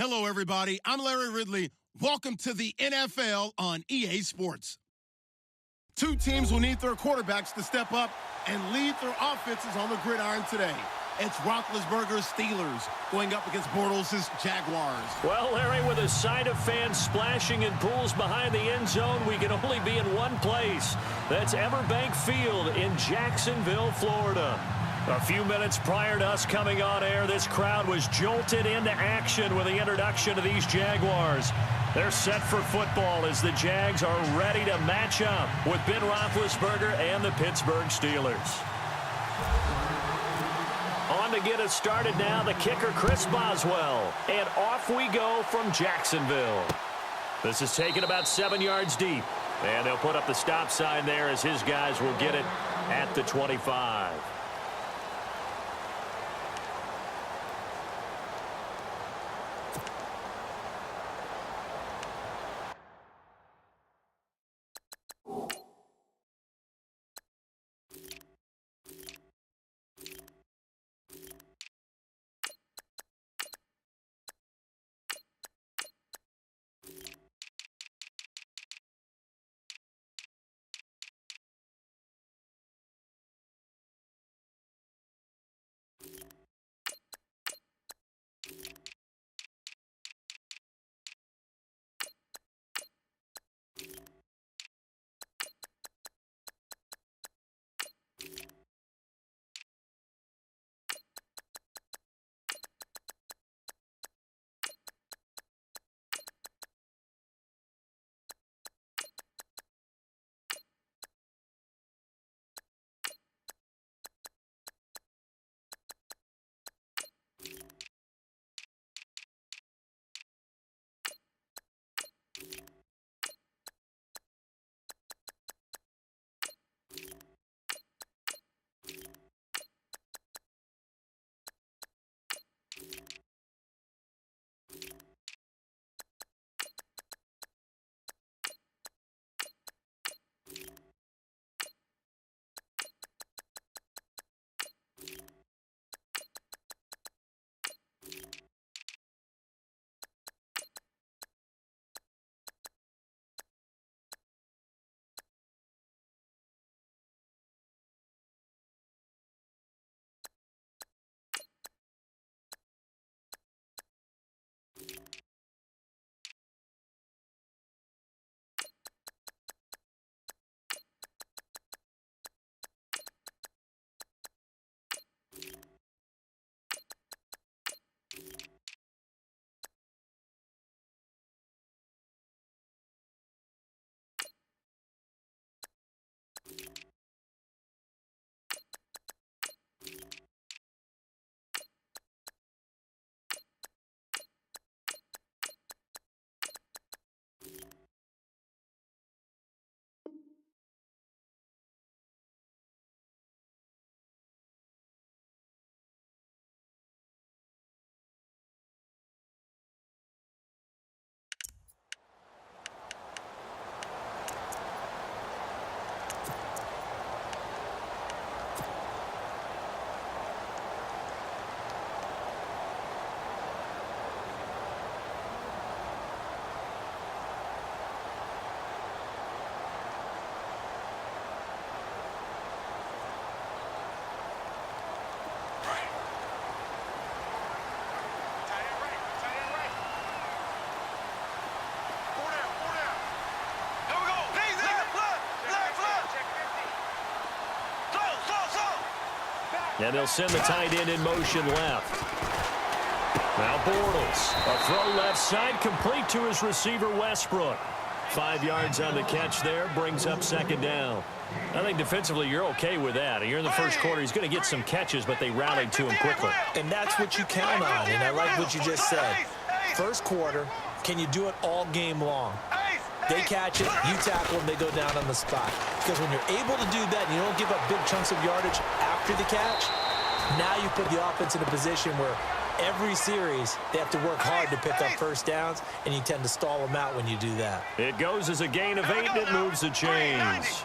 Hello, everybody. I'm Larry Ridley. Welcome to the NFL on EA Sports. Two teams will need their quarterbacks to step up and lead their offenses on the gridiron today. It's Roethlisberger's Steelers going up against Bortles' Jaguars. Well, Larry, with a sight of fans splashing in pools behind the end zone, we can only be in one place. That's Everbank Field in Jacksonville, Florida. A few minutes prior to us coming on air, this crowd was jolted into action with the introduction of these Jaguars. They're set for football as the Jags are ready to match up with Ben Roethlisberger and the Pittsburgh Steelers. On to get us started now, the kicker, Chris Boswell. And off we go from Jacksonville. This is taken about 7 yards deep. And they'll put up the stop sign there as his guys will get it at the 25. And they'll send the tight end in motion left. Now Bortles. A throw left side complete to his receiver Westbrook. 5 yards on the catch there. Brings up second down. I think defensively you're okay with that. Here in the first quarter he's going to get some catches, but they rallied to him quickly. And that's what you count on. And I like what you just said. First quarter, can you do it all game long? They catch it, you tackle them, they go down on the spot. Because when you're able to do that and you don't give up big chunks of yardage after the catch, now you put the offense in a position where every series they have to work hard to pick up first downs, and you tend to stall them out when you do that. It goes as a gain of 8, and it moves the chains.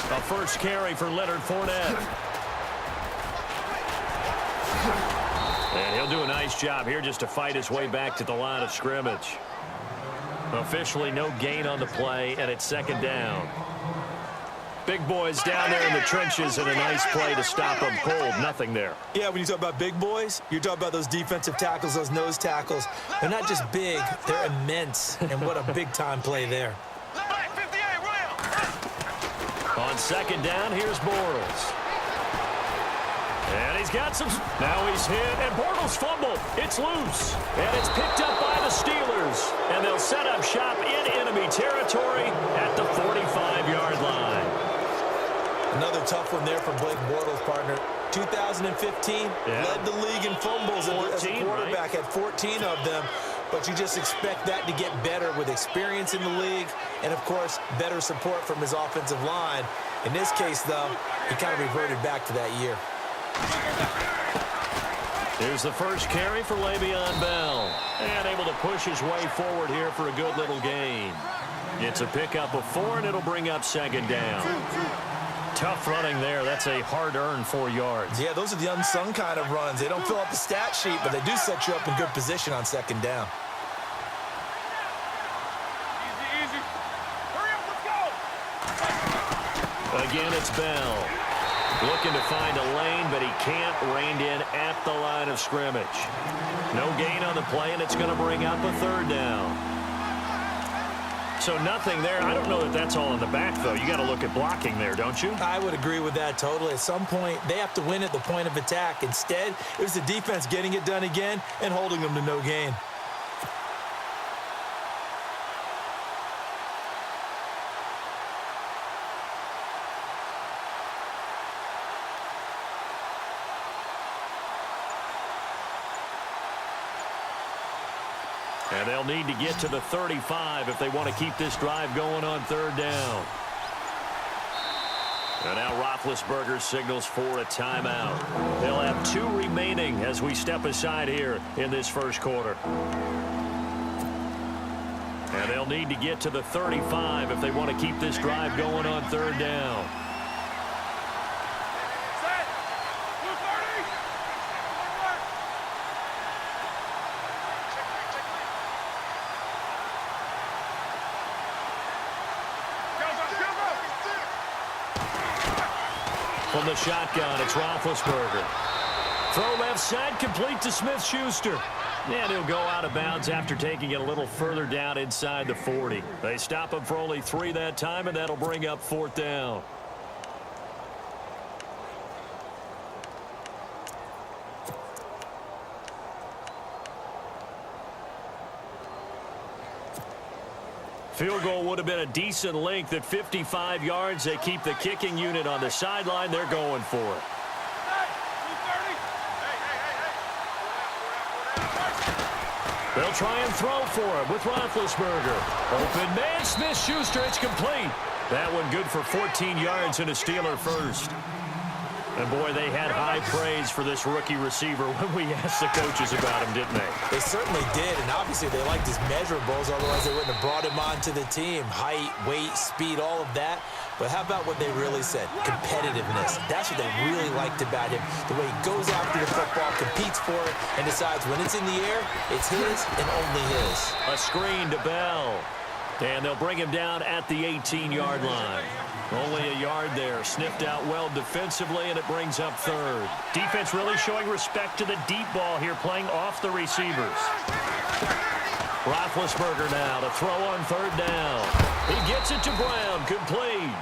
A first carry for Leonard Fournette. And he'll do a nice job here just to fight his way back to the line of scrimmage. Officially no gain on the play, and it's second down. Big boys down there in the trenches, and a nice play to stop them cold. Nothing there. Yeah, when you talk about big boys, you're talking about those defensive tackles, those nose tackles. They're not just big, they're immense, and what a big-time play there. On second down, here's Bortles. And he's got some. Now he's hit, and Bortles fumbled. It's loose, and it's picked up by the Steelers. And they'll set up shop in enemy territory at the 45-yard line. Another tough one there from Blake Bortles, partner. 2015, led the league in fumbles 14, as a quarterback, right? Had 14 of them. But you just expect that to get better with experience in the league and, of course, better support from his offensive line. In this case, though, he kind of reverted back to that year. Here's the first carry for Le'Veon Bell. And able to push his way forward here for a good little gain. It's a pickup of 4, and it'll bring up second down. Tough running there. That's a hard-earned 4 yards. Yeah, those are the unsung kind of runs. They don't fill up the stat sheet, but they do set you up in good position on second down. Easy. Hurry up, let's go. Again, it's Bell. Looking to find a lane, but he can't. Reined in at the line of scrimmage. No gain on the play, and it's going to bring up a third down. So nothing there. I don't know that that's all in the back, though. You got to look at blocking there, don't you? I would agree with that totally. At some point, they have to win at the point of attack. Instead, it was the defense getting it done again and holding them to no gain. And they'll need to get to the 35 if they want to keep this drive going on third down. And now Roethlisberger signals for a timeout. They'll have 2 remaining as we step aside here in this first quarter. And they'll need to get to the 35 if they want to keep this drive going on third down. From the shotgun, it's Roethlisberger. Throw left side, complete to Smith-Schuster. And he'll go out of bounds after taking it a little further down inside the 40. They stop him for only 3 that time, and that'll bring up fourth down. Field goal would have been a decent length at 55 yards. They keep the kicking unit on the sideline. They're going for it. They'll try and throw for it with Roethlisberger. Open man, Smith-Schuster. It's complete. That one good for 14 yards and a Steeler first. And, boy, they had high praise for this rookie receiver when we asked the coaches about him, didn't they? They certainly did, and obviously they liked his measurables, otherwise they wouldn't have brought him onto the team. Height, weight, speed, all of that. But how about what they really said? Competitiveness. That's what they really liked about him. The way he goes after the football, competes for it, and decides when it's in the air, it's his and only his. A screen to Bell. And they'll bring him down at the 18-yard line. Only a yard there. Sniffed out well defensively, and it brings up third. Defense really showing respect to the deep ball here, playing off the receivers. Roethlisberger now to throw on third down. He gets it to Brown, complete.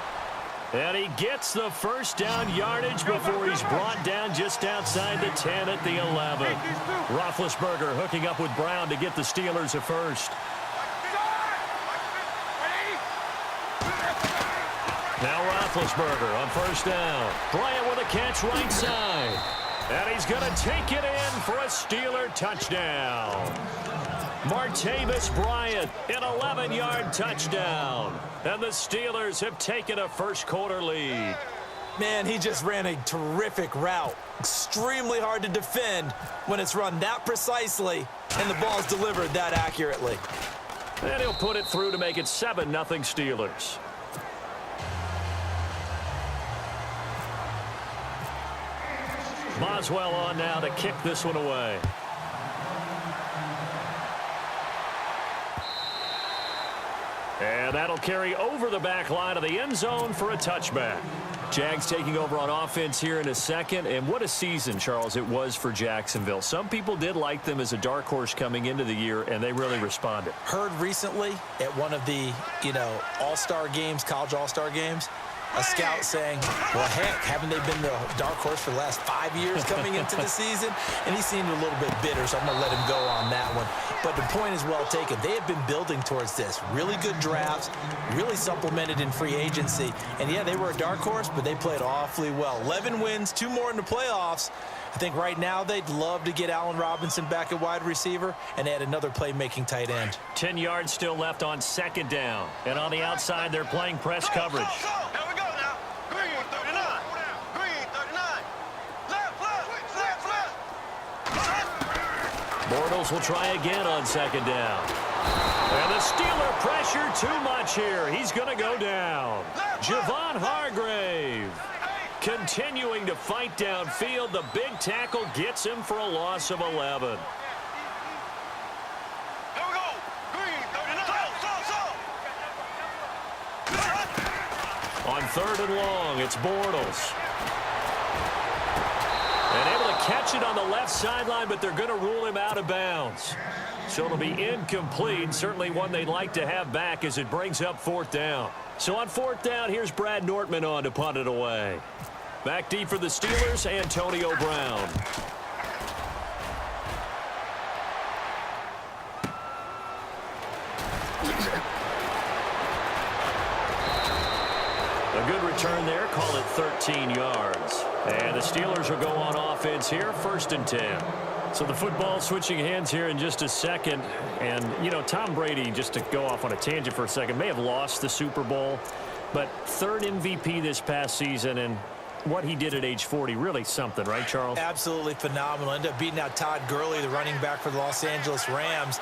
And he gets the first down yardage before he's brought down just outside the 10 at the 11. Roethlisberger hooking up with Brown to get the Steelers a first. Now Roethlisberger on first down. Bryant with a catch right side. And he's going to take it in for a Steeler touchdown. Martavis Bryant, an 11-yard touchdown. And the Steelers have taken a first-quarter lead. Man, he just ran a terrific route. Extremely hard to defend when it's run that precisely and the ball's delivered that accurately. And he'll put it through to make it 7-0 Steelers. Boswell on now to kick this one away. And that'll carry over the back line of the end zone for a touchback. Jags taking over on offense here in a second. And what a season, Charles, it was for Jacksonville. Some people did like them as a dark horse coming into the year, and they really responded. Heard recently at one of the, all-star games, college all-star games, a scout saying, well, heck, haven't they been the dark horse for the last 5 years coming into the season? And he seemed a little bit bitter, so I'm going to let him go on that one. But the point is well taken. They have been building towards this. Really good drafts, really supplemented in free agency. And, yeah, they were a dark horse, but they played awfully well. 11 wins, 2 more in the playoffs. I think right now they'd love to get Allen Robinson back at wide receiver and add another playmaking tight end. 10 yards still left on second down. And on the outside, they're playing press coverage. Here we go now. Green 39. Green 39. Left. Bortles will try again on second down. And the Steeler pressure too much here. He's going to go down. Javon Hargrave continuing to fight downfield. The big tackle gets him for a loss of 11. Here we go. Green 39. On third and long, it's Bortles. And able to catch it on the left sideline, but they're going to rule him out of bounds. So it'll be incomplete. Certainly one they'd like to have back as it brings up fourth down. So on fourth down, here's Brad Nortman on to punt it away. Back deep for the Steelers, Antonio Brown. A good return there, call it 13 yards. And the Steelers will go on offense here, 1st and 10. So the football switching hands here in just a second. And, Tom Brady, just to go off on a tangent for a second, may have lost the Super Bowl, but 3rd MVP this past season, and what he did at age 40, really something, right, Charles? Absolutely phenomenal. Ended up beating out Todd Gurley, the running back for the Los Angeles Rams.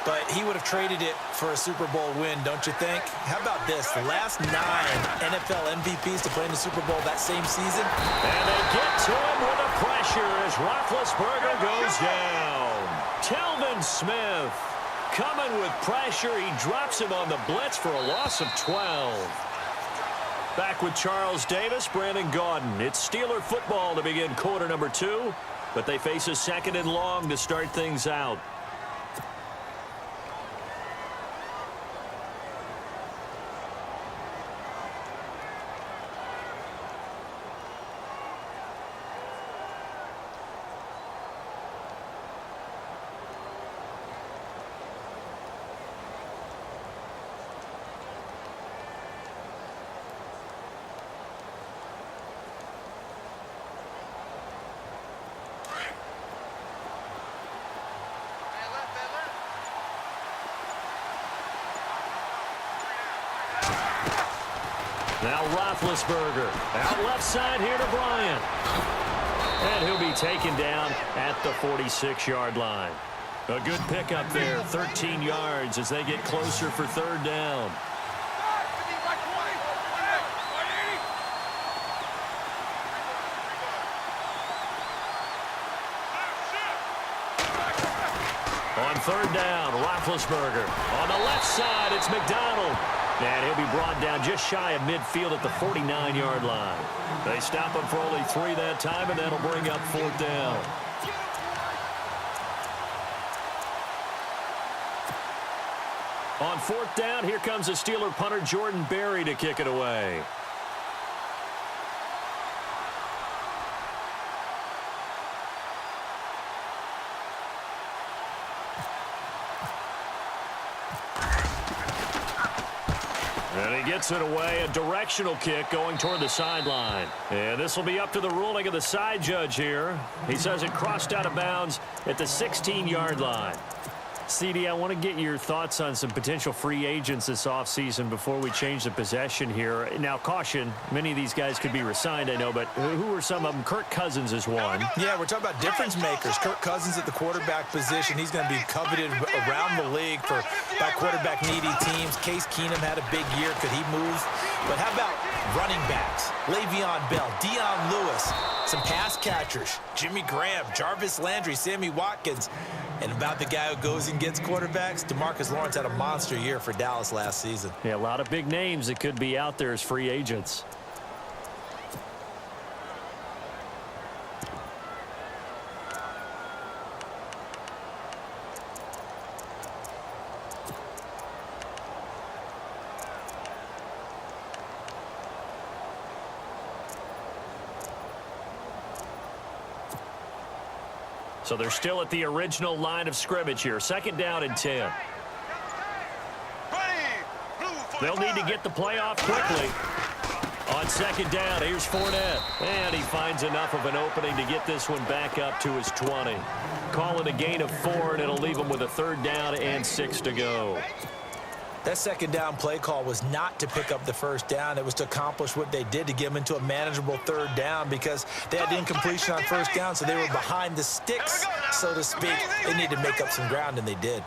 But he would have traded it for a Super Bowl win, don't you think? How about this? The last 9 NFL MVPs to play in the Super Bowl that same season. And they get to him with the pressure as Roethlisberger goes down. Telvin Smith coming with pressure. He drops him on the blitz for a loss of 12. Back with Charles Davis, Brandon Gaudin. It's Steeler football to begin quarter number 2, but they face a 2nd and long to start things out. Now Roethlisberger out left side here to Bryant. And he'll be taken down at the 46-yard line. A good pickup there, 13 yards as they get closer for 3rd down. On 3rd down, Roethlisberger. On the left side, it's McDonald. And he'll be brought down just shy of midfield at the 49-yard line. They stop him for only 3 that time, and that'll bring up 4th down. On 4th down, here comes the Steeler punter Jordan Berry to kick it away. And he gets it away, a directional kick going toward the sideline. And this will be up to the ruling of the side judge here. He says it crossed out of bounds at the 16-yard line. CD, I want to get your thoughts on some potential free agents this offseason before we change the possession here. Now, caution, many of these guys could be re-signed, I know, but who are some of them? Kirk Cousins is one. Yeah, we're talking about difference makers. Kirk Cousins at the quarterback position. He's going to be coveted around the league by quarterback-needy teams. Case Keenum had a big year. Could he move? But how about running backs? Le'Veon Bell, Dion Lewis, some pass catchers, Jimmy Graham, Jarvis Landry, Sammy Watkins. And about the guy who goes and gets quarterbacks, DeMarcus Lawrence had a monster year for Dallas last season. Yeah, a lot of big names that could be out there as free agents. So they're still at the original line of scrimmage here. 2nd down and 10. They'll need to get the play off quickly. On 2nd down, here's Fournette. And he finds enough of an opening to get this one back up to his 20. Call it a gain of 4, and it'll leave him with a 3rd down and 6 to go. That 2nd down play call was not to pick up the 1st down. It was to accomplish what they did, to get them into a manageable 3rd down, because they had incompletion on 1st down, so they were behind the sticks, so to speak. They needed to make up some ground, and they did.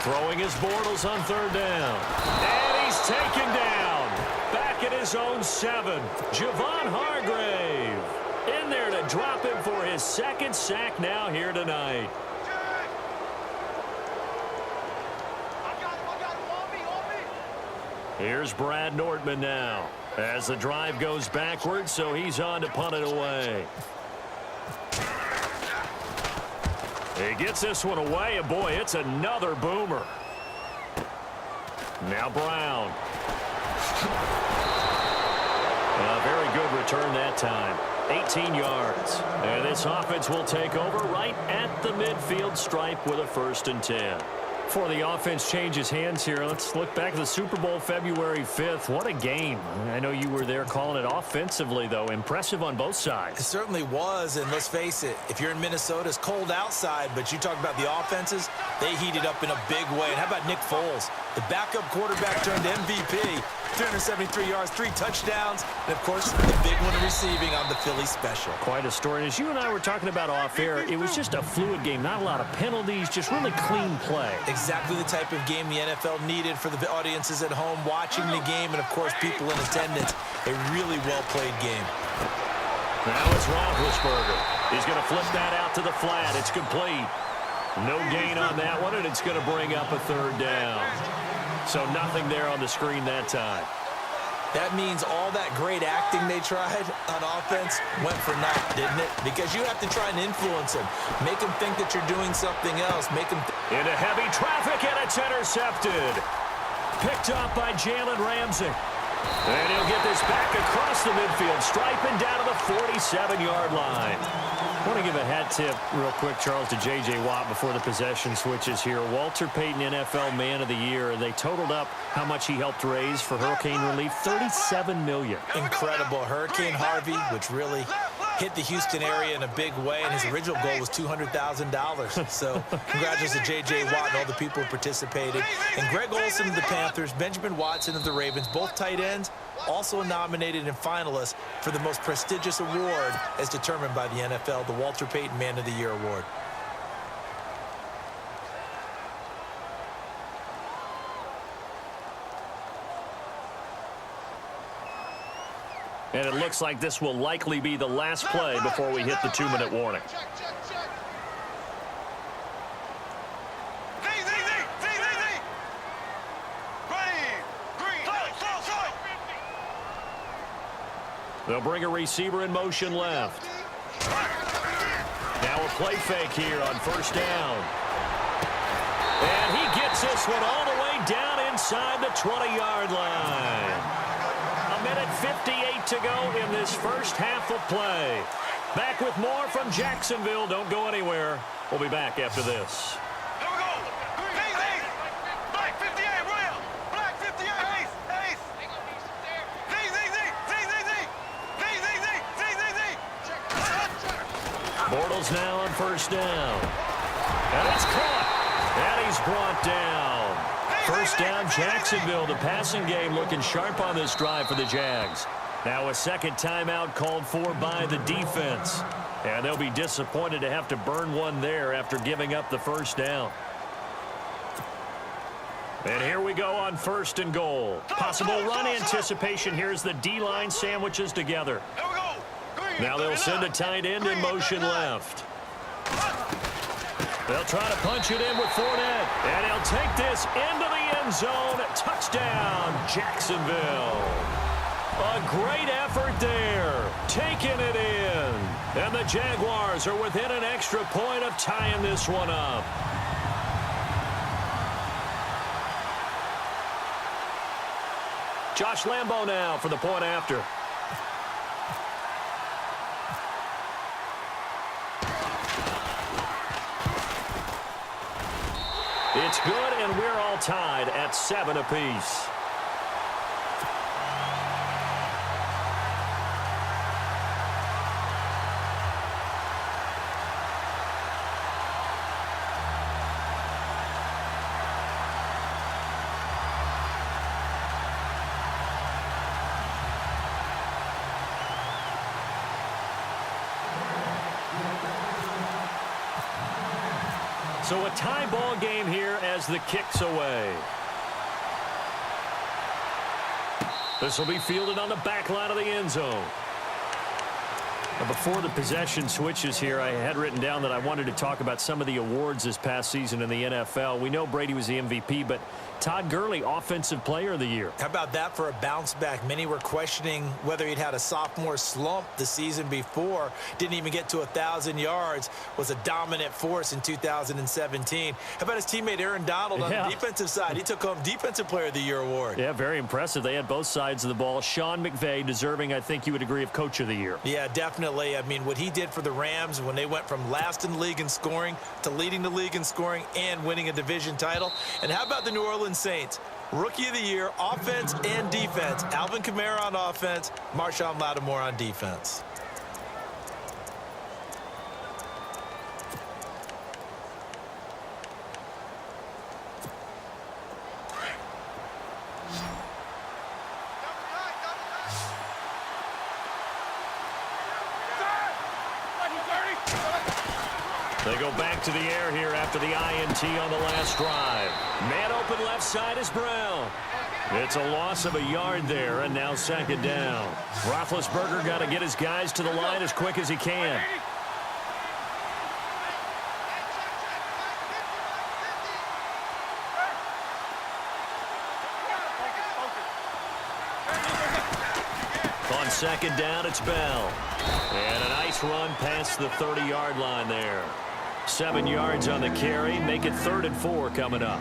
Throwing his Bortles on 3rd down. And he's taken down. Back at his own 7. Javon Hargrave in there to drop him for his 2nd sack now here tonight. Here's Brad Nordman now as the drive goes backwards, so he's on to punt it away. He gets this one away, and boy, it's another boomer. Now Brown. A very good return that time. 18 yards. And this offense will take over right at the midfield stripe with a 1st and 10. Before the offense changes hands here, let's look back at the Super Bowl February 5th. What a game. I know you were there calling it offensively, though. Impressive on both sides. It certainly was, and let's face it, if you're in Minnesota, it's cold outside, but you talk about the offenses, they heated up in a big way. And how about Nick Foles, the backup quarterback turned MVP, 373 yards, 3 touchdowns, and, of course, the big one receiving on the Philly special. Quite a story. And as you and I were talking about off air, it was just a fluid game, not a lot of penalties, just really clean play. Exactly the type of game the NFL needed for the audiences at home watching the game, and, of course, people in attendance. A really well-played game. Now it's Roethlisberger. He's going to flip that out to the flat. It's complete. No gain on that one, and it's going to bring up a 3rd down. So nothing there on the screen that time. That means all that great acting they tried on offense went for naught, didn't it? Because you have to try and influence them. Make them think that you're doing something else. Make them into heavy traffic, and it's intercepted. Picked up by Jalen Ramsey. And he'll get this back across the midfield stripe and down to the 47-yard line. I want to give a hat tip real quick, Charles, to J.J. Watt before the possession switches here. Walter Payton, NFL Man of the Year. They totaled up how much he helped raise for hurricane relief, $37 million. Incredible. Hurricane Harvey, which really hit the Houston area in a big way, and his original goal was $200,000. So congratulations to J.J. Watt and all the people who participated. And Greg Olsen of the Panthers, Benjamin Watson of the Ravens, both tight ends, also nominated and finalists for the most prestigious award as determined by the NFL, the Walter Payton Man of the Year Award. And it looks like this will likely be the last play before we hit the 2-minute warning. They'll bring a receiver in motion left. Now a play fake here on 1st down. And he gets this one all the way down inside the 20-yard line. 1:58 to go in this first half of play. Back with more from Jacksonville. Don't go anywhere. We'll be back after this. Here we go. Black 58, Royal. Black 58, Ace. ball's now on first down. And it's caught. And he's brought down. First down, Jacksonville. The passing game looking sharp on this drive for the Jags. Now a second timeout called for by the defense. And they'll be disappointed to have to burn one there after giving up the first down. And here we go on first and goal. Possible run anticipation. Here's the D-line sandwiches together. Now they'll send a tight end in motion left. They'll try to punch it in with Fournette. And he'll take this into the end zone. Touchdown, Jacksonville. A great effort there. Taking it in. And the Jaguars are within an extra point of tying this one up. Josh Lambo now for the point after. It's good, and we're all tied at 7 apiece. So a tie ball game here as the kick's away. This will be fielded on the back line of the end zone. Now before the possession switches here, I had written down that I wanted to talk about some of the awards this past season in the NFL. We know Brady was the MVP, but Todd Gurley, Offensive Player of the Year. How about that for a bounce back? Many were questioning whether he'd had a sophomore slump the season before. Didn't even get to 1,000 yards. Was a dominant force in 2017. How about his teammate Aaron Donald on the defensive side? He took home Defensive Player of the Year award. Yeah, very impressive. They had both sides of the ball. Sean McVay deserving, I think you would agree, of Coach of the Year. Yeah, definitely. I mean, what he did for the Rams when they went from last in the league in scoring to leading the league in scoring and winning a division title. And how about the New Orleans Saints? Rookie of the Year, offense and defense. Alvin Kamara on offense, Marshawn Lattimore on defense. They go back to the air here after the INT on the last drive. Man open left side is Brown. It's a loss of a yard there, and now second down. Roethlisberger got to get his guys to the line as quick as he can. On second down, it's Bell. And a nice run past the 30-yard line there. 7 yards on the carry. Make it 3rd and 4 coming up.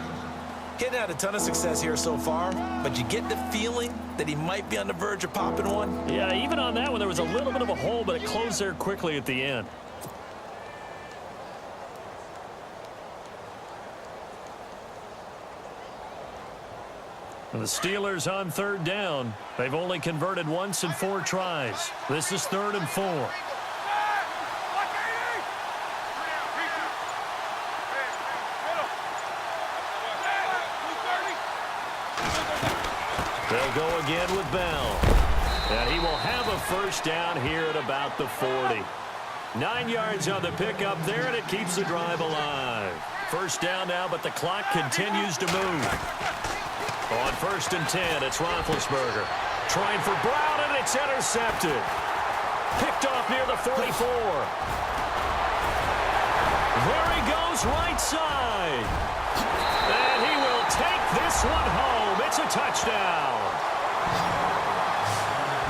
He hadn't had a ton of success here so far, but you get the feeling that he might be on the verge of popping one. Yeah, even on that one, there was a little bit of a hole, but it closed there quickly at the end. And the Steelers on 3rd down. They've only converted once in 4 tries. This is 3rd and 4. They'll go again with Bell. And he will have a first down here at about the 40. 9 yards on the pickup there, and it keeps the drive alive. First down now, but the clock continues to move. On 1st and 10, it's Roethlisberger. Trying for Brown, and it's intercepted. Picked off near the 44. There he goes, right side. And he will take this one home. It's a touchdown.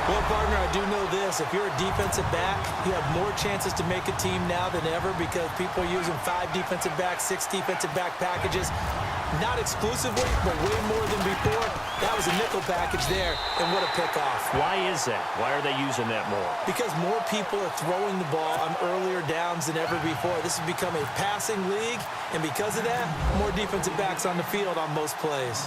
Well, partner, I do know this. If you're a defensive back, you have more chances to make a team now than ever because people are using 5 defensive backs, 6 defensive back packages. Not exclusively, but way more than before. That was a nickel package there, and what a pickoff. Why is that? Why are they using that more? Because more people are throwing the ball on earlier downs than ever before. This has become a passing league, and because of that, more defensive backs on the field on most plays.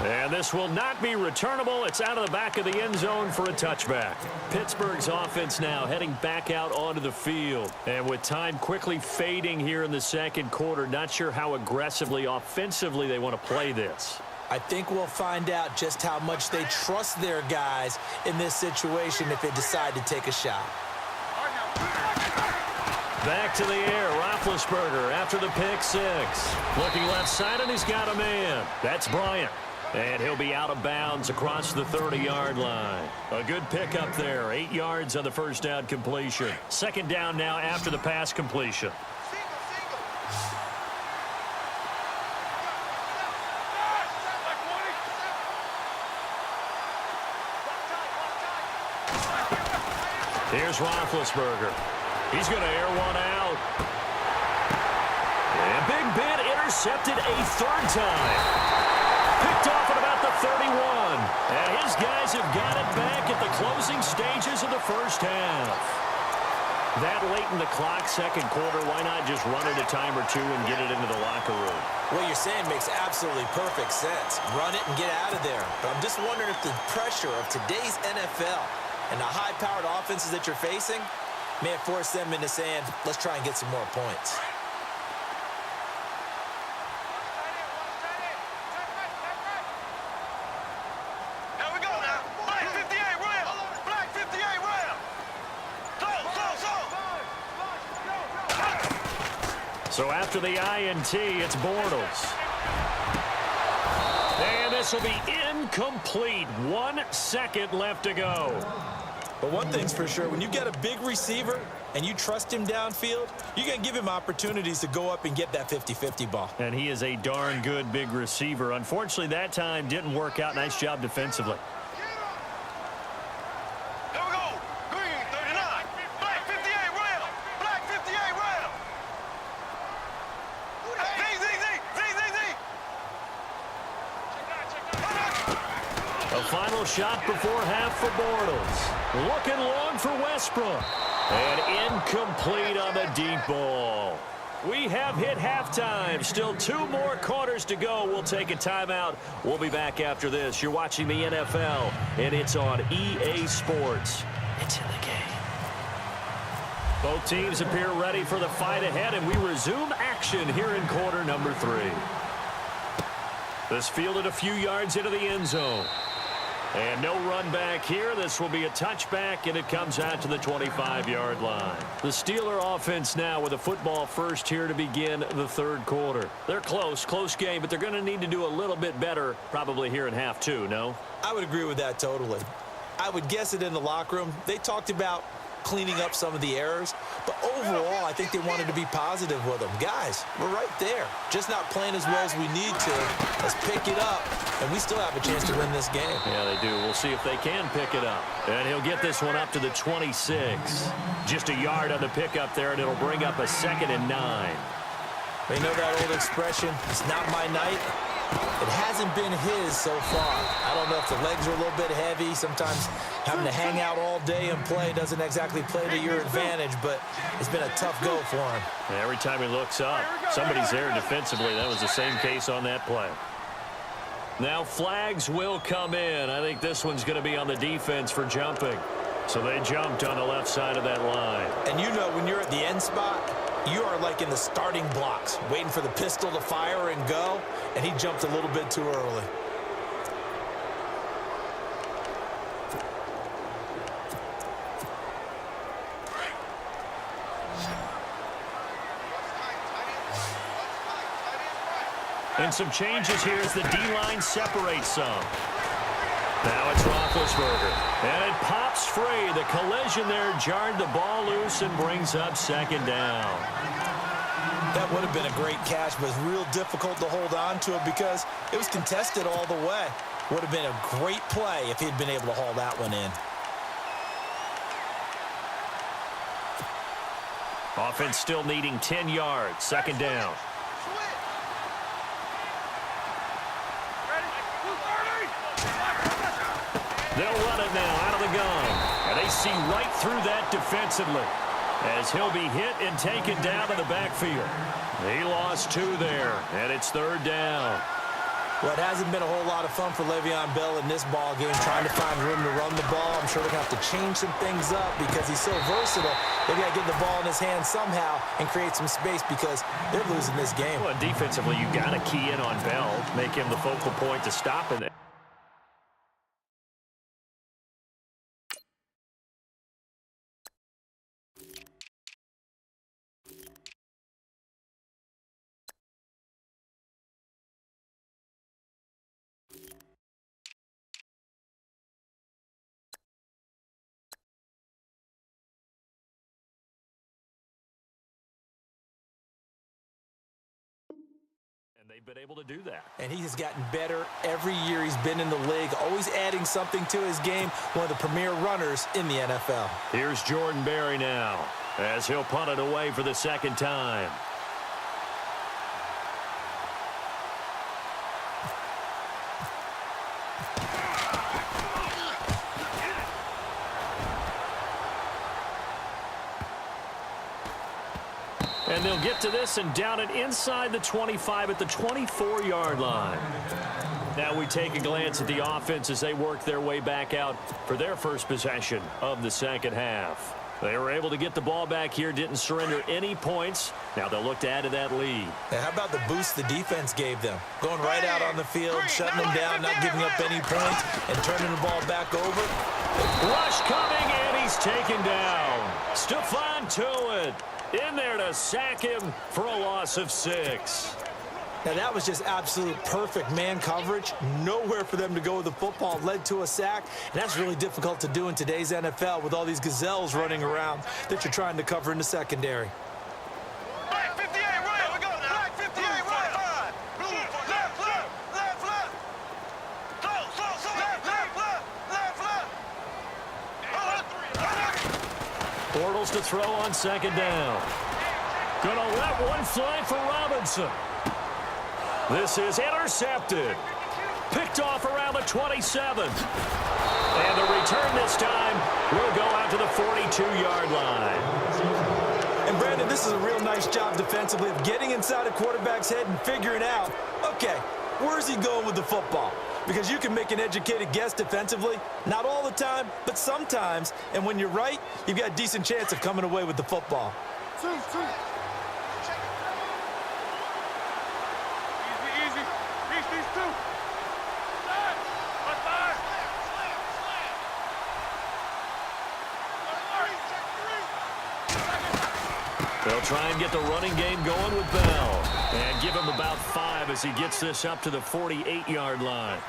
And this will not be returnable. It's out of the back of the end zone for a touchback. Pittsburgh's offense now heading back out onto the field. And with time quickly fading here in the second quarter, not sure how aggressively, offensively they want to play this. I think we'll find out just how much they trust their guys in this situation if they decide to take a shot. Back to the air, Roethlisberger after the pick six. Looking left side, and he's got a man. That's Bryant. And he'll be out of bounds across the 30-yard line. A good pickup there. 8 yards on the first down completion. Second down now after the pass completion. Here's Roethlisberger. He's going to air one out. And Big Ben intercepted a third time. Picked off at about the 31. And his guys have got it back at the closing stages of the first half. That late in the clock, second quarter, why not just run it a time or two and get it into the locker room? What you're saying makes absolutely perfect sense. Run it and get out of there. But I'm just wondering if the pressure of today's NFL and the high-powered offenses that you're facing may have forced them into saying, let's try and get some more points. So after the INT, it's Bortles. And this will be incomplete. 1 second left to go. But one thing's for sure, when you get a big receiver and you trust him downfield, you're going to give him opportunities to go up and get that 50-50 ball. And he is a darn good big receiver. Unfortunately, that time didn't work out. Nice job defensively. Final shot before half for Bortles. Looking long for Westbrook. And incomplete on the deep ball. We have hit halftime. Still 2 more quarters to go. We'll take a timeout. We'll be back after this. You're watching the NFL, and it's on EA Sports. It's in the game. Both teams appear ready for the fight ahead, and we resume action here in quarter number 3. This fielded a few yards into the end zone. And no run back here. This will be a touchback, and it comes out to the 25-yard line. The Steeler offense now with a football first here to begin the third quarter. They're close game, but they're going to need to do a little bit better probably here in half 2, no? I would agree with that totally. I would guess it in the locker room. They talked about cleaning up some of the errors, but overall, I think they wanted to be positive with them. Guys, we're right there. Just not playing as well as we need to. Let's pick it up, and we still have a chance to win this game. Yeah, they do. We'll see if they can pick it up. And he'll get this one up to the 26. Just a yard on the pickup there, and it'll bring up a 2nd and 9. They know that old expression, it's not my night. It hasn't been his so far. I don't know if the legs are a little bit heavy. Sometimes having to hang out all day and play doesn't exactly play to your advantage, but it's been a tough go for him. And every time he looks up, somebody's there defensively. That was the same case on that play. Now flags will come in. I think this one's going to be on the defense for jumping. So they jumped on the left side of that line. And you know when you're at the end spot, you are like in the starting blocks, waiting for the pistol to fire and go, and he jumped a little bit too early. And some changes here as the D-line separates some. Now it's Roethlisberger. And it pops free. The collision there jarred the ball loose and brings up 2nd down. That would have been a great catch, but it's real difficult to hold on to it because it was contested all the way. Would have been a great play if he'd been able to haul that one in. Offense still needing 10 yards. 2nd down. They'll run it now out of the gun. And they see right through that defensively as he'll be hit and taken down to the backfield. He lost 2 there, and it's 3rd down. Well, it hasn't been a whole lot of fun for Le'Veon Bell in this ball game, trying to find room to run the ball. I'm sure they're going to have to change some things up because he's so versatile. They've got to get the ball in his hands somehow and create some space because they're losing this game. Well, defensively, you got to key in on Bell, make him the focal point to stop it. And they've been able to do that. And he has gotten better every year he's been in the league, always adding something to his game, one of the premier runners in the NFL. Here's Jordan Berry now as he'll punt it away for the second time. And they'll get to this and down it inside the 25 at the 24-yard line. Now we take a glance at the offense as they work their way back out for their first possession of the second half. They were able to get the ball back here, didn't surrender any points. Now they'll look to add to that lead. Now, how about the boost the defense gave them? Going right out on the field, shutting them down, not giving up any points, and turning the ball back over. Rush coming, and he's taken down. Stephon Tuitt in there to sack him for a loss of 6. Now, that was just absolute perfect man coverage. Nowhere for them to go with the football. Led to a sack, and that's really difficult to do in today's NFL with all these gazelles running around that you're trying to cover in the secondary. Black 58, right. We go now. Black 58, right. Blue, left, left, left, left. Slow, left, left, left, left. Bortles to throw on second down. Gonna let one fly for Robinson. This is intercepted. Picked off around the 27. And the return this time will go out to the 42-yard line. And, Brandon, this is a real nice job defensively of getting inside a quarterback's head and figuring out, okay, where's he going with the football? Because you can make an educated guess defensively, not all the time, but sometimes. And when you're right, you've got a decent chance of coming away with the football. Easy. Reach these two. They'll try and get the running game going with Bell. And give him about 5 as he gets this up to the 48-yard line.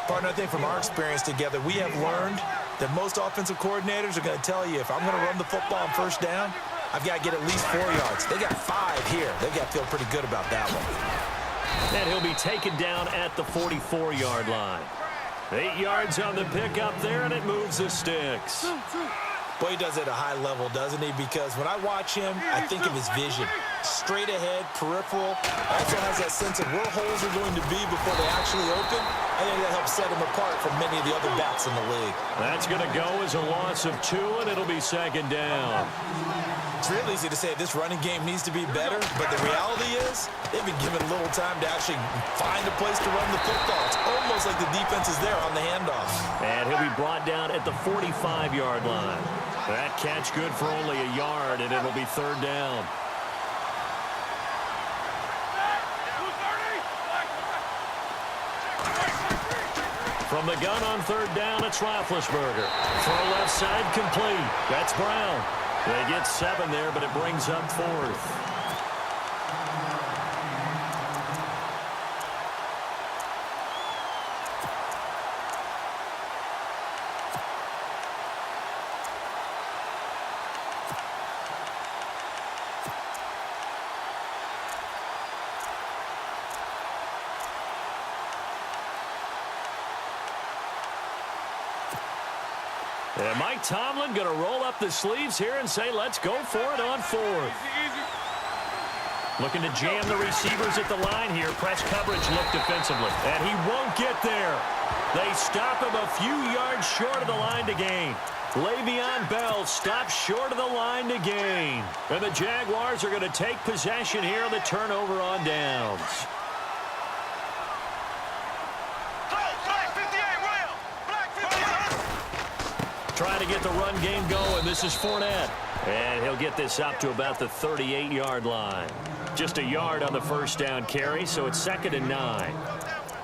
Partner, I think from our experience together, we have learned that most offensive coordinators are going to tell you, if I'm going to run the football on first down, I've got to get at least 4 yards. They got 5 here. They've got to feel pretty good about that one. And he'll be taken down at the 44-yard line. 8 yards on the pickup there, and it moves the sticks. Boy, he does it at a high level, doesn't he? Because when I watch him, I think of his vision. Straight ahead, peripheral. Also has that sense of where holes are going to be before they actually open. I think that helps set him apart from many of the other backs in the league. That's going to go as a loss of 2, and it'll be second down. It's real easy to say this running game needs to be better, but the reality is they've been given little time to actually find a place to run the football. It's almost like the defense is there on the handoff. And he'll be brought down at the 45-yard line. That catch good for only a yard, and it'll be third down. From the gun on third down, it's Roethlisberger. Throw left side complete. That's Brown. They get 7 there, but it brings up 4th. And Mike Tomlin going to roll up the sleeves here and say, let's go for it on 4th. Looking to jam the receivers at the line here. Press coverage look defensively. And he won't get there. They stop him a few yards short of the line to gain. Le'Veon Bell stops short of the line to gain. And the Jaguars are going to take possession here on the turnover on downs. Trying to get the run game going. This is Fournette. And he'll get this up to about the 38-yard line. Just a yard on the first down carry, so it's 2nd and 9.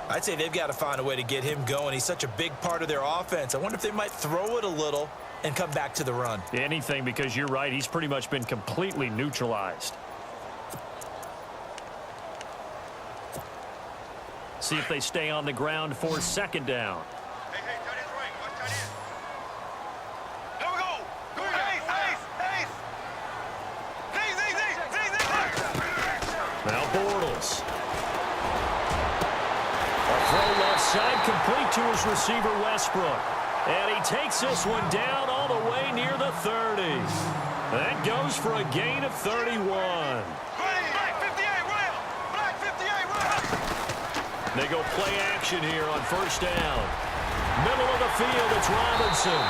I'd say they've got to find a way to get him going. He's such a big part of their offense. I wonder if they might throw it a little and come back to the run. Anything, because you're right. He's pretty much been completely neutralized. See if they stay on the ground for 2nd down. Hey, tight end's right. Watch tight end. Here we go. Go ace. Now Bortles. A throw left side complete to his receiver Westbrook. And he takes this one down all the way near the 30. That goes for a gain of 31. Black 58, rail. Black 58, rail. They go play action here on first down. Middle of the field, it's Robinson.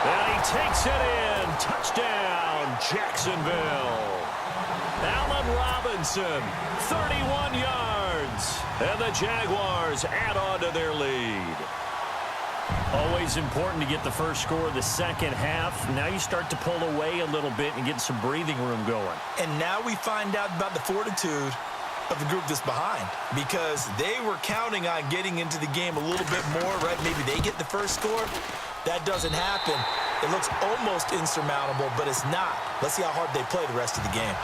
And he takes it in. Touchdown, Jacksonville. Allen Robinson, 31 yards. And the Jaguars add on to their lead. Always important to get the first score of the second half. Now you start to pull away a little bit and get some breathing room going. And now we find out about the fortitude of the group that's behind, because they were counting on getting into the game a little bit more, right? Maybe they get the first score. That doesn't happen. It looks almost insurmountable, but it's not. Let's see how hard they play the rest of the game.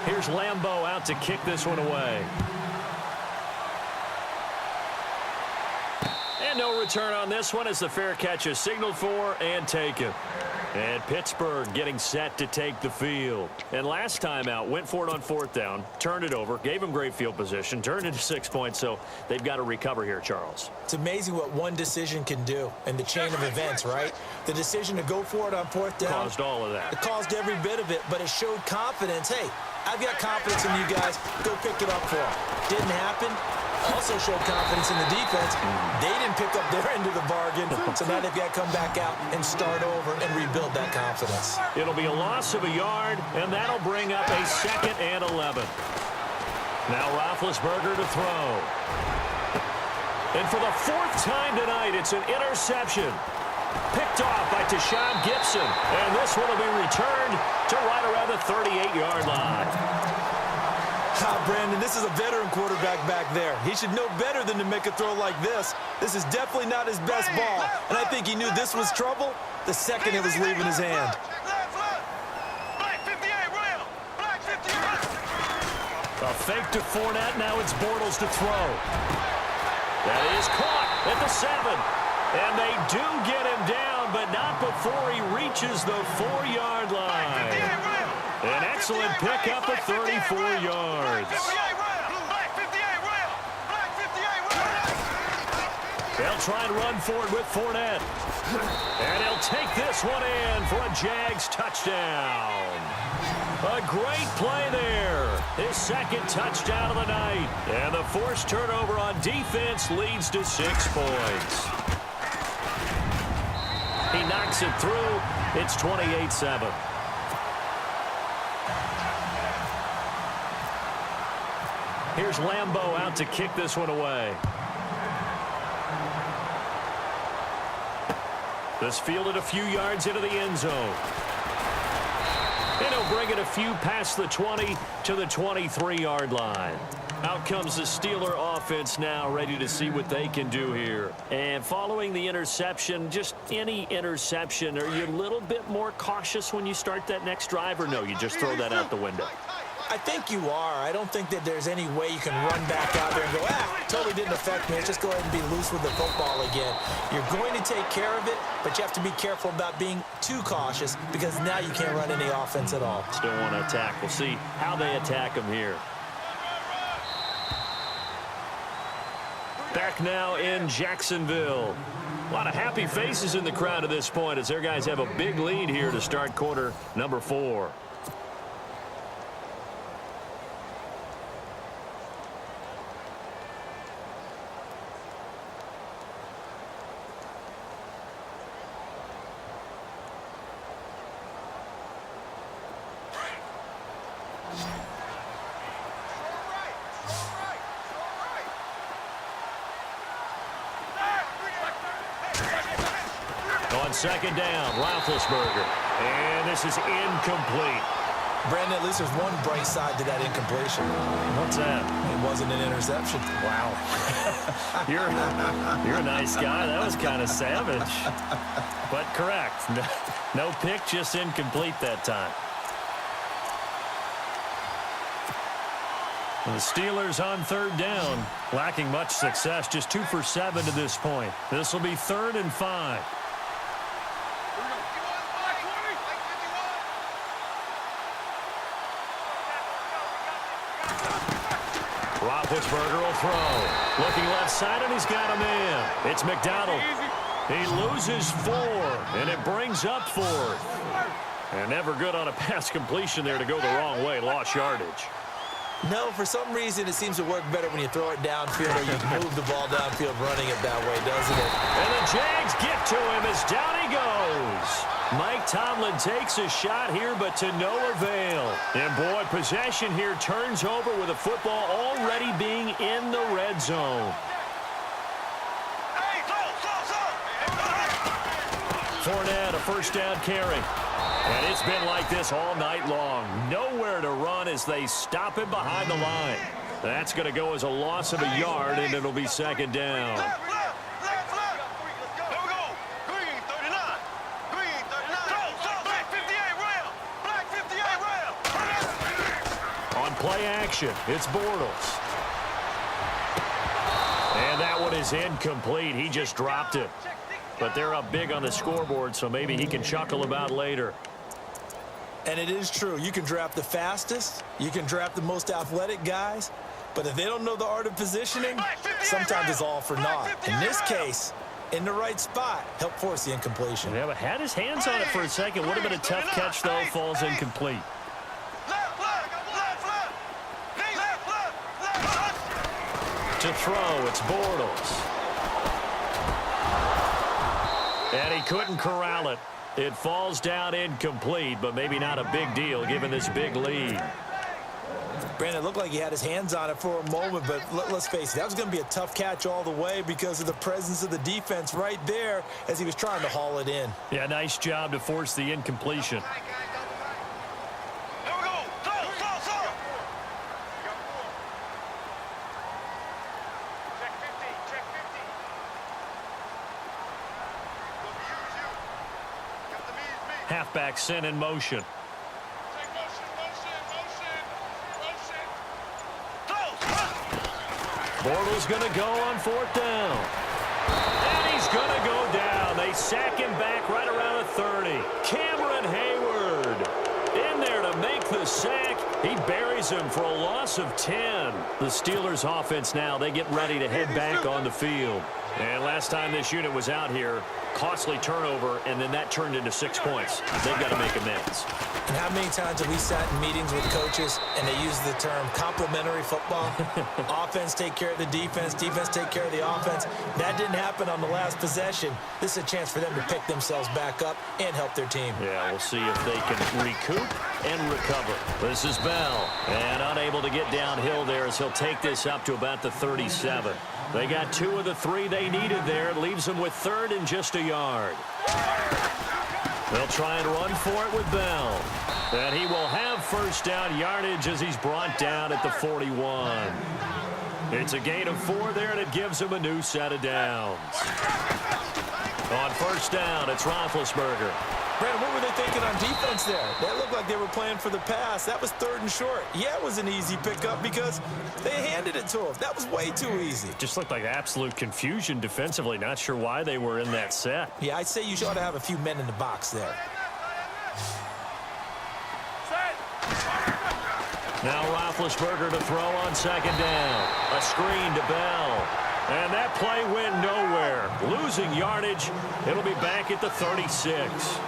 Here's Lambeau out to kick this one away. And no return on this one as the fair catch is signaled for and taken. And Pittsburgh getting set to take the field. And last time out, went for it on 4th down, turned it over, gave him great field position, turned it to 6 points, so they've got to recover here, Charles. It's amazing what one decision can do in the chain of events, right? The decision to go for it on 4th down. Caused all of that. It caused every bit of it, but it showed confidence. Hey, I've got confidence in you guys. Go pick it up for them. Didn't happen. Also showed confidence in the defense. They didn't pick up their end of the bargain, so now they've got to come back out and start over and rebuild that confidence. It'll be a loss of a yard, and that'll bring up a 2nd and 11. Now Roethlisberger to throw. And for the 4th time tonight, it's an interception. Picked off by Tashawn Gibson. And this one will be returned to right around the 38-yard line. Brandon, this is a veteran quarterback back there. He should know better than to make a throw like this. This is definitely not his best ball. And I think he knew this was trouble the second it was leaving his hand. Black 58, rail. Black 58. A fake to Fournette. Now it's Bortles to throw. That is caught at the 7. And they do get him down, but not before he reaches the 4-yard line. An excellent pickup of 34 yards. They'll try and run for it with Fournette. And he'll take this one in for a Jags touchdown. A great play there. His 2nd touchdown of the night. And the forced turnover on defense leads to 6 points. He knocks it through. It's 28-7. Here's Lambeau out to kick this one away. This fielded a few yards into the end zone. And he'll bring it a few past the 20 to the 23-yard line. Out comes the Steeler offense now, ready to see what they can do here. And following the interception, just any interception, are you a little bit more cautious when you start that next drive, or no, you just throw that out the window? I think you are. I don't think that there's any way you can run back out there and go, totally didn't affect me. Let's just go ahead and be loose with the football again. You're going to take care of it, but you have to be careful about being too cautious, because now you can't run any offense at all. Still want to attack. We'll see how they attack him here. Back now in Jacksonville. A lot of happy faces in the crowd at this point as their guys have a big lead here to start quarter number 4. on second down. Roethlisberger. And this is incomplete. Brandon, at least there's one bright side to that incompletion. What's that? It wasn't an interception. Wow. You're a nice guy. That was kind of savage. But correct. No pick, just incomplete that time. The Steelers on third down, lacking much success, just 2 for 7 to this point. This will be 3rd and 5. Roethlisberger will throw. Looking left side, and he's got a man. It's McDonald. He loses 4, and it brings up 4th. And never good on a pass completion there to go the wrong way. Lost yardage. No, for some reason it seems to work better when you throw it downfield or you move the ball downfield running it that way, doesn't it? And the Jags get to him as down he goes. Mike Tomlin takes a shot here, but to no avail. And boy, possession here turns over with the football already being in the red zone. Fournette, a first down carry. And it's been like this all night long. Nowhere to run as they stop him behind the line. That's going to go as a loss of a yard, and it'll be second down. On play action, it's Bortles. And that one is incomplete. He just dropped it. But they're up big on the scoreboard, so maybe he can chuckle about later. And it is true. You can draft the fastest. You can draft the most athletic guys. But if they don't know the art of positioning, sometimes it's all for naught. In this case, in the right spot, help force the incompletion. Yeah, but had his hands on it for a second. Would have been a tough catch, though. Falls incomplete. To throw, it's Bortles. And he couldn't corral it. It falls down incomplete, but maybe not a big deal given this big lead. Brandon, it looked like he had his hands on it for a moment, but let's face it, that was going to be a tough catch all the way because of the presence of the defense right there as he was trying to haul it in. Yeah, nice job to force the incompletion. Halfback sent in motion. Bortles going to go on 4th down. And he's going to go down. They sack him back right around the 30. Cameron Hayward in there to make the sack. He buries him for a loss of 10. The Steelers offense now, they get ready to head back on the field. And last time this unit was out here, costly turnover, and then that turned into 6 points. They've got to make amends. And how many times have we sat in meetings with coaches and they use the term complementary football? Offense take care of the defense, defense take care of the offense. That didn't happen on the last possession. This is a chance for them to pick themselves back up and help their team. Yeah, we'll see if they can recoup and recover. This is Bell, and unable to get downhill there as he'll take this up to about the 37. They got 2 of the 3 they needed there. It leaves them with 3rd and just a yard. They'll try and run for it with Bell. And he will have first down yardage as he's brought down at the 41. It's a gain of 4 there, and it gives him a new set of downs. On first down, it's Roethlisberger. Brandon, what were they thinking on defense there? They looked like they were playing for the pass. That was 3rd and short. Yeah, it was an easy pickup because they handed it to him. That was way too easy. Just looked like absolute confusion defensively. Not sure why they were in that set. Yeah, I'd say you ought to have a few men in the box there. Now Roethlisberger to throw on second down. A screen to Bell. And that play went nowhere. Losing yardage. It'll be back at the 36.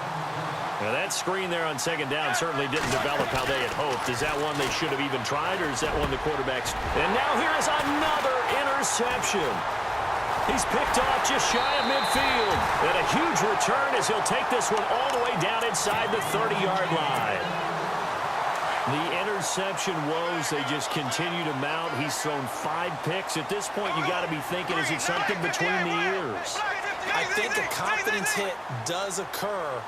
Now that screen there on second down certainly didn't develop how they had hoped. Is that one they should have even tried, or is that one the quarterback's? And now here is another interception. He's picked off just shy of midfield. And a huge return as he'll take this one all the way down inside the 30-yard line. The interception woes, they just continue to mount. He's thrown 5 picks. At this point, you got to be thinking, is it something between the ears? I think a confidence hit does occur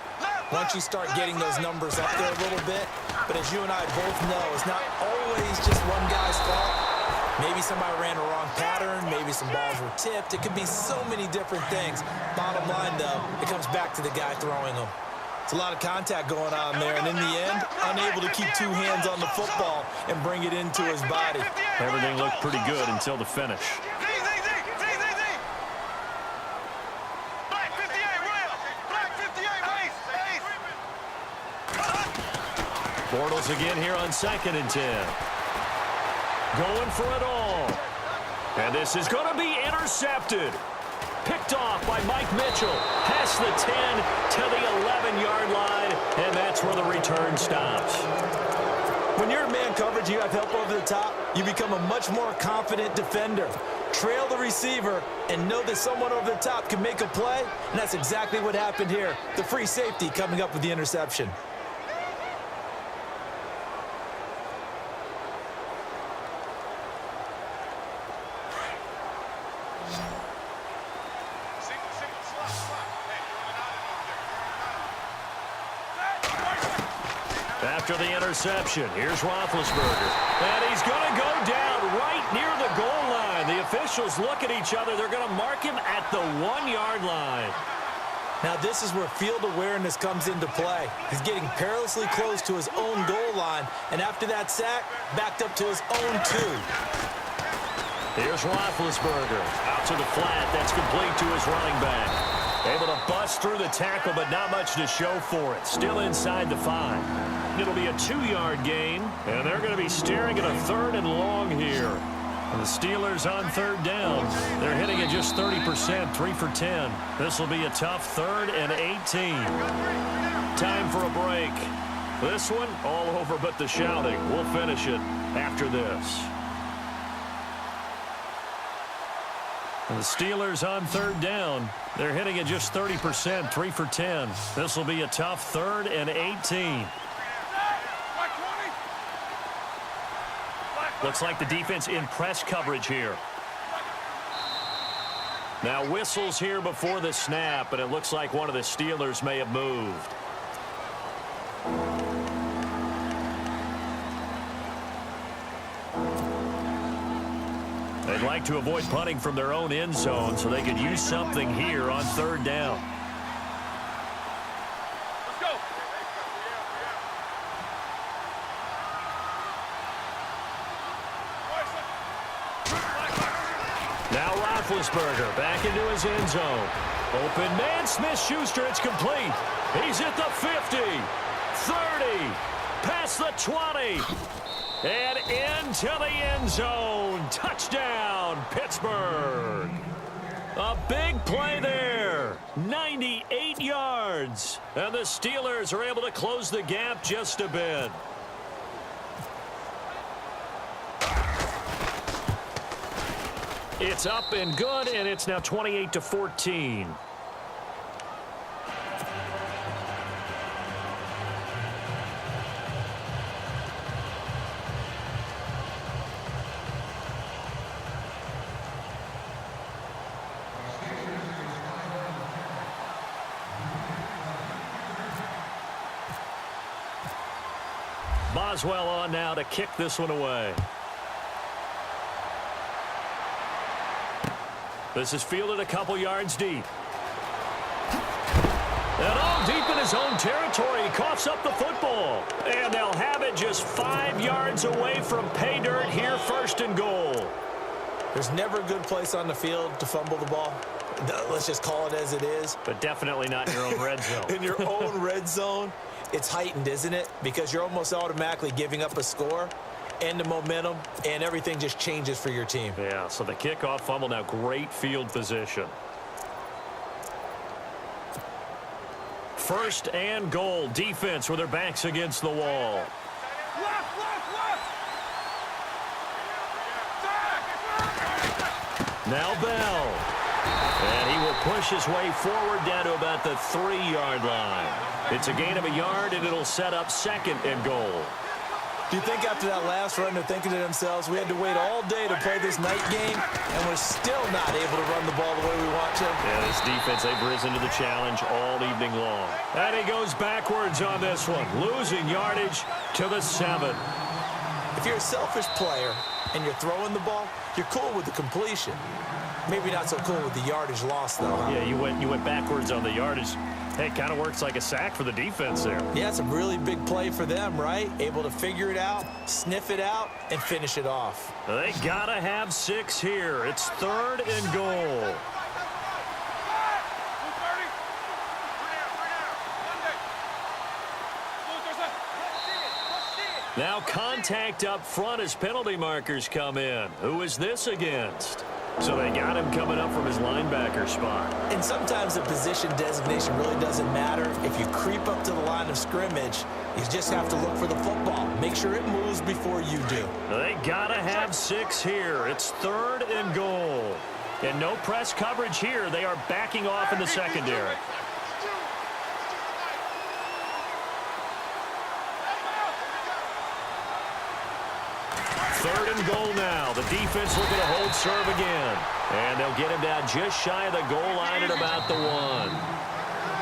once you start getting those numbers up there a little bit. But as you and I both know, it's not always just one guy's fault. Maybe somebody ran a wrong pattern. Maybe some balls were tipped. It could be so many different things. Bottom line, though, it comes back to the guy throwing them. It's a lot of contact going on there, and in the end, unable to keep two hands on the football and bring it into his body. Everything looked pretty good until the finish. Black 58, Royal. Black 58, Ace. Bortles again here on 2nd and 10. Going for it all. And this is going to be intercepted. Picked off by Mike Mitchell. Past the 10 to the 11-yard line, and that's where the return stops. When you're in man coverage, you have help over the top, you become a much more confident defender. Trail the receiver and know that someone over the top can make a play, and that's exactly what happened here. The free safety coming up with the interception. After the interception, here's Roethlisberger. And he's going to go down right near the goal line. The officials look at each other. They're going to mark him at the 1-yard line. Now this is where field awareness comes into play. He's getting perilously close to his own goal line, and after that sack, backed up to his own 2. Here's Roethlisberger. Out to the flat. That's complete to his running back. Able to bust through the tackle, but not much to show for it. Still inside the 5. It'll be a 2-yard gain, and they're going to be staring at a 3rd and long here. And the Steelers on 3rd down. They're hitting at just 30%, 3 for 10. This will be a tough 3rd and 18. Time for a break. This one all over but the shouting. We'll finish it after this. And the Steelers on 3rd down. They're hitting at just 30%, 3 for 10. This will be a tough 3rd and 18. Looks like the defense in press coverage here. Now whistles here before the snap, and it looks like one of the Steelers may have moved. They'd like to avoid punting from their own end zone so they could use something here on 3rd down. Now Roethlisberger back into his end zone. Open man, Smith-Schuster, it's complete. He's at the 50, 30, past the 20, and into the end zone. Touchdown, Pittsburgh. A big play there, 98 yards. And the Steelers are able to close the gap just a bit. It's up and good, and it's now 28-14. Boswell on now to kick this one away. This is fielded a couple yards deep. And all deep in his own territory. He coughs up the football. And they'll have it just 5 yards away from pay dirt here, 1st and goal. There's never a good place on the field to fumble the ball. Let's just call it as it is. But definitely not in your own red zone. In your own red zone, it's heightened, isn't it? Because you're almost automatically giving up a score and the momentum, and everything just changes for your team. Yeah, so the kickoff fumble, now great field position. 1st and goal. Defense with their backs against the wall. Now Bell. And he will push his way forward down to about the 3-yard line. It's a gain of a yard, and it'll set up 2nd and goal. Do you think after that last run they're thinking to themselves, we had to wait all day to play this night game, and we're still not able to run the ball the way we want to? Yeah, this defense, they've risen to the challenge all evening long. And he goes backwards on this one, losing yardage to the 7. If you're a selfish player and you're throwing the ball, you're cool with the completion. Maybe not so cool with the yardage loss, though, huh? Yeah, you went backwards on the yardage. Hey, it kind of works like a sack for the defense there. Yeah, it's a really big play for them, right? Able to figure it out, sniff it out, and finish it off. They got to have 6 here. It's 3rd and goal. Now contact up front as penalty markers come in. Who is this against? So they got him coming up from his linebacker spot. And sometimes the position designation really doesn't matter. If you creep up to the line of scrimmage, you just have to look for the football. Make sure it moves before you do. They got to have 6 here. It's 3rd and goal. And no press coverage here. They are backing off in the secondary. 3rd and goal now. The defense looking to hold serve again. And they'll get him down just shy of the goal line at about the 1.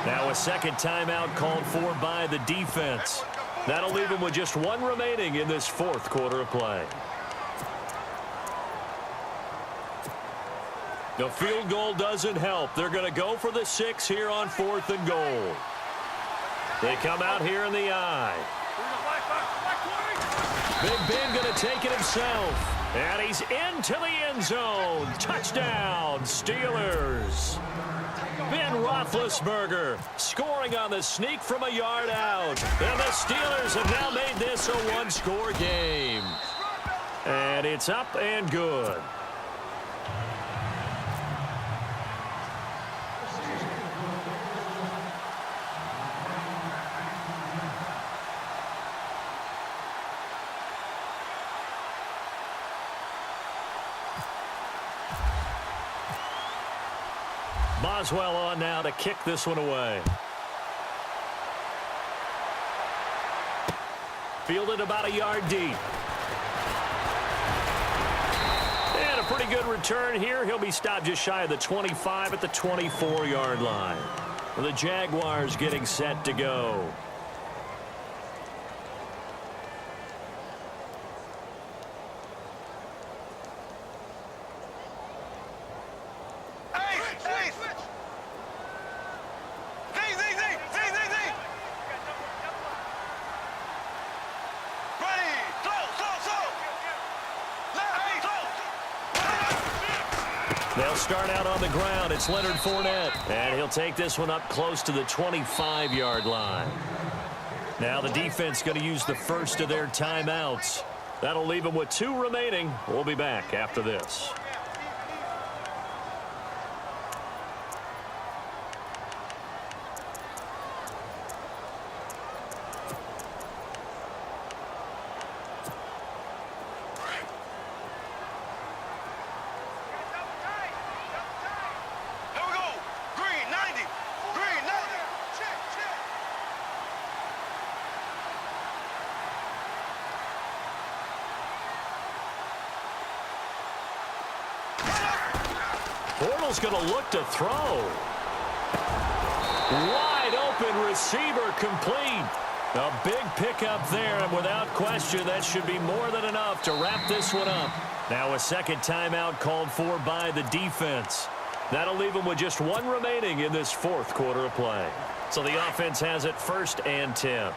Now a second timeout called for by the defense. That'll leave him with just 1 remaining in this 4th quarter of play. The field goal doesn't help. They're going to go for the 6 here on 4th and goal. They come out here in the I. Big Ben going to take it himself. And he's into the end zone. Touchdown, Steelers. Ben Roethlisberger scoring on the sneak from a yard out. And the Steelers have now made this a 1-score game. And it's up and good. Boswell on now to kick this one away. Fielded about a yard deep. And a pretty good return here. He'll be stopped just shy of the 25 at the 24-yard line. The Jaguars getting set to go. They'll start out on the ground. It's Leonard Fournette. And he'll take this one up close to the 25-yard line. Now the defense going to use the first of their timeouts. That'll leave them with 2 remaining. We'll be back after this. Bortles going to look to throw. Wide open receiver complete. A big pickup there, and without question, that should be more than enough to wrap this one up. Now a second timeout called for by the defense. That'll leave them with just 1 remaining in this 4th quarter of play. So the offense has it 1st and 10.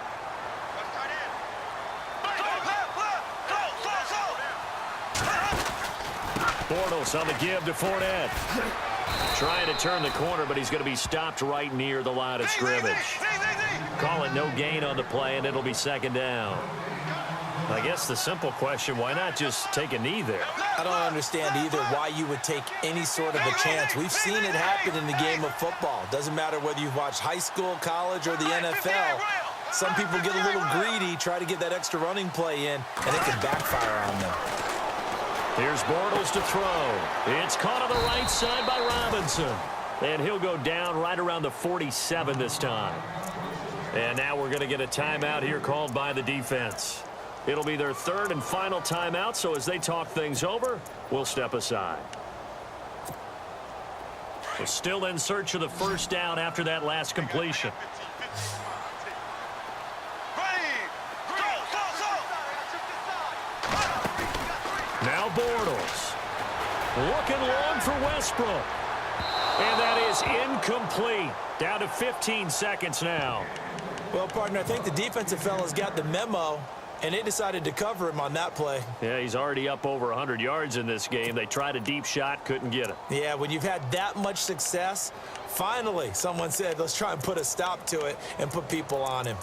Bortles on the give to Fournette. Trying to turn the corner, but he's going to be stopped right near the line of scrimmage. Call it no gain on the play, and it'll be 2nd down. I guess the simple question, why not just take a knee there? I don't understand either why you would take any sort of a chance. We've seen it happen in the game of football. Doesn't matter whether you've watched high school, college, or the NFL. Some people get a little greedy, try to get that extra running play in, and it can backfire on them. Here's Bortles to throw. It's caught on the right side by Robinson. And he'll go down right around the 47 this time. And now we're going to get a timeout here called by the defense. It'll be their third and final timeout, so as they talk things over, we'll step aside. So still in search of the first down after that last completion. Now Bortles. Looking long for Westbrook. And that is incomplete. Down to 15 seconds now. Well, partner, I think the defensive fellas got the memo, and they decided to cover him on that play. Yeah, he's already up over 100 yards in this game. They tried a deep shot, couldn't get it. Yeah, when you've had that much success, finally someone said, let's try and put a stop to it and put people on him.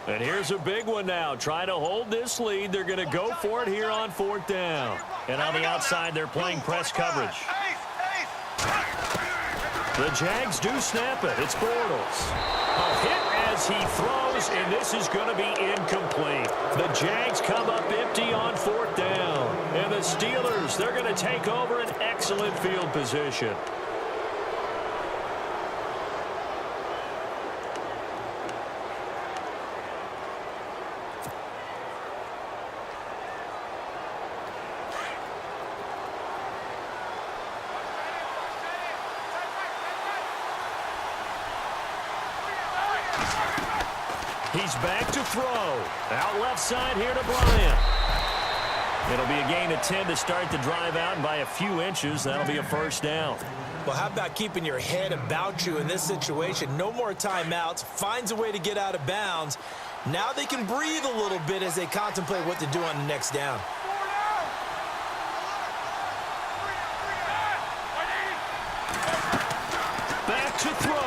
And here's a big one now. Trying to hold this lead. They're going to go for it here on fourth down. And on the outside, they're playing press coverage. The Jags do snap it. It's Bortles. A hit as he throws, and this is going to be incomplete. The Jags come up empty on fourth down. And the Steelers, they're going to take over an excellent field position. He's back to throw. Out left side here to Bryant. It'll be a gain of 10 to start the drive out, and by a few inches, that'll be a first down. Well, how about keeping your head about you in this situation? No more timeouts. Finds a way to get out of bounds. Now they can breathe a little bit as they contemplate what to do on the next down. Back to throw.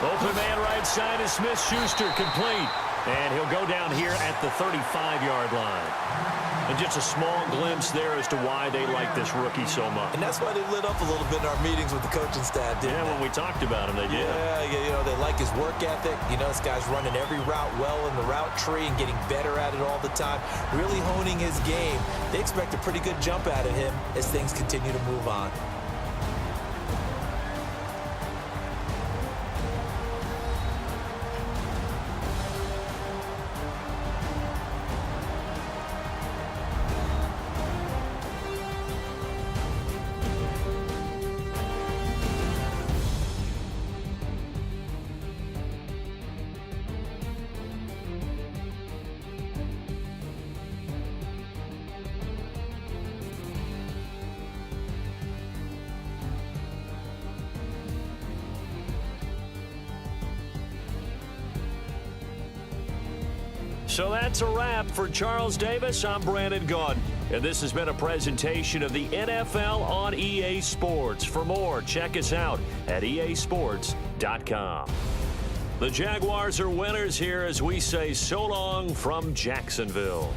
Open man right side is Smith-Schuster, complete. And he'll go down here at the 35-yard line. And just a small glimpse there as to why they like this rookie so much. And that's why they lit up a little bit in our meetings with the coaching staff, didn't they? When we talked about him, they did. Yeah, you know, they like his work ethic. You know, this guy's running every route well in the route tree and getting better at it all the time, really honing his game. They expect a pretty good jump out of him as things continue to move on. So that's a wrap for Charles Davis. I'm Brandon Gaudin, and this has been a presentation of the NFL on EA Sports. For more, check us out at easports.com. The Jaguars are winners here as we say so long from Jacksonville.